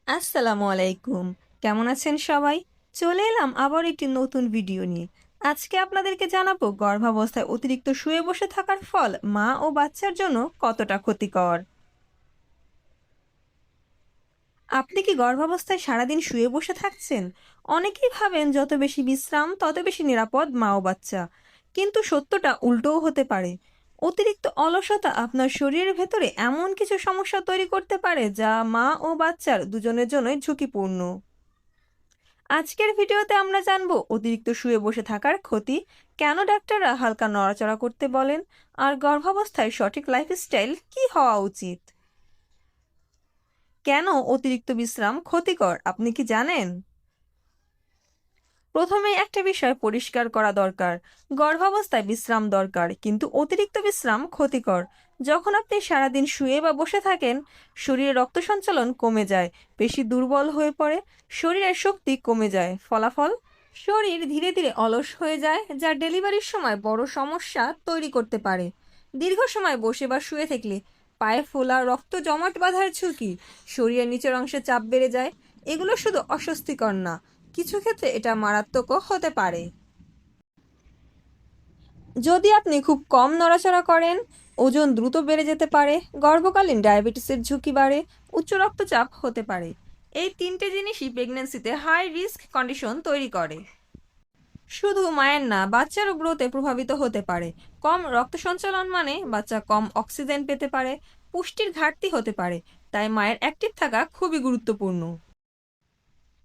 আসসালামু আলাইকুম। কেমন আছেন সবাই? চলে এলাম আবার একটি নতুন ভিডিও নিয়ে। আজকে আপনাদেরকে জানাবো গর্ভাবস্থায় অতিরিক্ত শুয়ে বসে থাকার ফল মা ও বাচ্চার জন্য কতটা ক্ষতিকর। আপনি কি গর্ভাবস্থায় সারাদিন শুয়ে বসে থাকছেন? অনেকেই ভাবেন যত বেশি বিশ্রাম তত বেশি নিরাপদ মা ও বাচ্চা, কিন্তু সত্যটা উল্টোও হতে পারে। অতিরিক্ত অলসতা আপনার শরীরের ভেতরে এমন কিছু সমস্যা তৈরি করতে পারে যা মা ও বাচ্চার দুজনের জন্যই ঝুঁকিপূর্ণ। আজকের ভিডিওতে আমরা জানবো অতিরিক্ত শুয়ে বসে থাকার ক্ষতি, কেন ডাক্তাররা হালকা নড়াচড়া করতে বলেন, আর গর্ভাবস্থায় সঠিক লাইফস্টাইল কি হওয়া উচিত। কেন অতিরিক্ত বিশ্রাম ক্ষতিকর আপনি কি জানেন? প্রথমে একটা বিষয় পরিষ্কার করা দরকার। গর্ভাবস্থায় বিশ্রাম দরকার, কিন্তু অতিরিক্ত বিশ্রাম ক্ষতিকর। যখন আপনি সারাদিন শুয়ে বা বসে থাকেন, শরীরে রক্ত সঞ্চালন কমে যায়, পেশি দুর্বল হয়ে পড়ে, শরীরের শক্তি কমে যায়। ফলাফল, শরীর ধীরে ধীরে অলস হয়ে যায়, যা ডেলিভারির সময় বড় সমস্যা তৈরি করতে পারে। দীর্ঘ সময় বসে বা শুয়ে থাকলে পায়ে ফোলা, রক্ত জমাট বাঁধার ঝুঁকি, শরীরের নিচের অংশে চাপ বেড়ে যায়। এগুলো শুধু অস্বস্তিকর না, কিছু ক্ষেত্রে এটা মারাত্মকও হতে পারে। যদি আপনি খুব কম নড়াচড়া করেন, ওজন দ্রুত বেড়ে যেতে পারে, গর্ভকালীন ডায়াবেটিসের ঝুঁকি বাড়ে, উচ্চ রক্তচাপ হতে পারে। এই তিনটে জিনিসই প্রেগন্যান্সিতে হাই রিস্ক কন্ডিশন তৈরি করে। শুধু মায়ের না, বাচ্চারও গ্রোথে প্রভাবিত হতে পারে। কম রক্ত সঞ্চালন মানে বাচ্চা কম অক্সিজেন পেতে পারে, পুষ্টির ঘাটতি হতে পারে। তাই মায়ের অ্যাক্টিভ থাকা খুবই গুরুত্বপূর্ণ।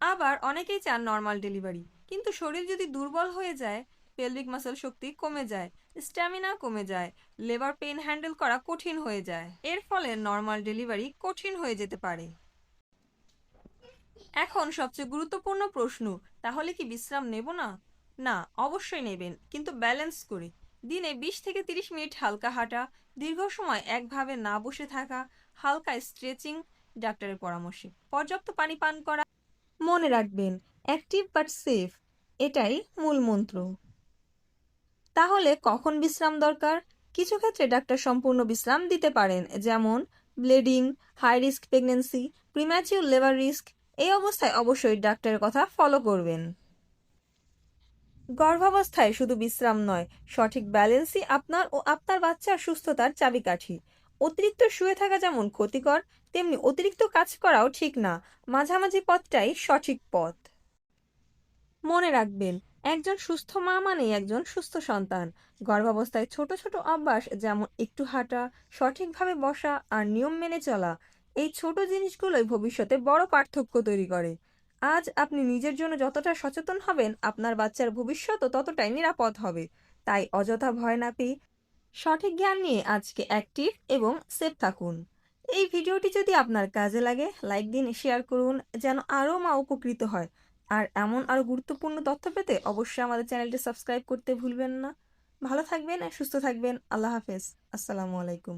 আবার অনেকেই চান নর্মাল ডেলিভারি, কিন্তু শরীর যদি দুর্বল হয়ে যায়, পেলভিক মাসল শক্তি কমে যায়, স্ট্যামিনা কমে যায়, লেবার পেইন হ্যান্ডেল করা কঠিন হয়ে যায়, এর ফলে নর্মাল ডেলিভারি কঠিন হয়ে যেতে পারে। এখন সবচেয়ে গুরুত্বপূর্ণ প্রশ্ন, তাহলে কি বিশ্রাম নেব না? না, অবশ্যই নেবেন, কিন্তু ব্যালেন্স করে। দিনে 20 থেকে 30 মিনিট হালকা হাঁটা, দীর্ঘ সময় একভাবে না বসে থাকা, হালকা স্ট্রেচিং, ডাক্তারের পরামর্শে পর্যাপ্ত পানি পান করা। মনে রাখবেন, অ্যাক্টিভ বাট সেফ, এটাই মূল মন্ত্র। তাহলে কখন বিশ্রাম দরকার? কিছু ক্ষেত্রে ডাক্তার সম্পূর্ণ বিশ্রাম দিতে পারেন, যেমন bleeding, high risk pregnancy, premature labour risk. এই অবস্থায় অবশ্যই ডাক্তারের কথা ফলো করবেন। গর্ভাবস্থায় শুধু বিশ্রাম নয়, সঠিক ব্যালেন্সই আপনার ও আপনার বাচ্চার সুস্থতার চাবিকাঠি। অতিরিক্ত শুয়ে থাকা যেমন ক্ষতিকর, তেমনি অতিরিক্ত কাজ করাও ঠিক না। মাঝামাঝি পথটাই সঠিক পথ। মনে রাখবেন, একজন সুস্থ মা মানেই একজন সুস্থ সন্তান। গর্ভাবস্থায় ছোট ছোট অভ্যাস, যেমন একটু হাঁটা, সঠিকভাবে বসা আর নিয়ম মেনে চলা, এই ছোট জিনিসগুলোই ভবিষ্যতে বড় পার্থক্য তৈরি করে। আজ আপনি নিজের জন্য যতটা সচেতন হবেন, আপনার বাচ্চার ভবিষ্যতও ততটাই নিরাপদ হবে। তাই অযথা ভয় না পেয়ে সঠিক জ্ঞান নিয়ে আজকে অ্যাক্টিভ এবং সেফ থাকুন। এই ভিডিওটি যদি আপনার কাজে লাগে, লাইক দিন, শেয়ার করুন, যেন আরও মা উপকৃত হয়। আর এমন আরও গুরুত্বপূর্ণ তথ্য পেতে অবশ্যই আমাদের চ্যানেলটি সাবস্ক্রাইব করতে ভুলবেন না। ভালো থাকবেন, সুস্থ থাকবেন। আল্লাহ হাফেজ। আসসালামু আলাইকুম।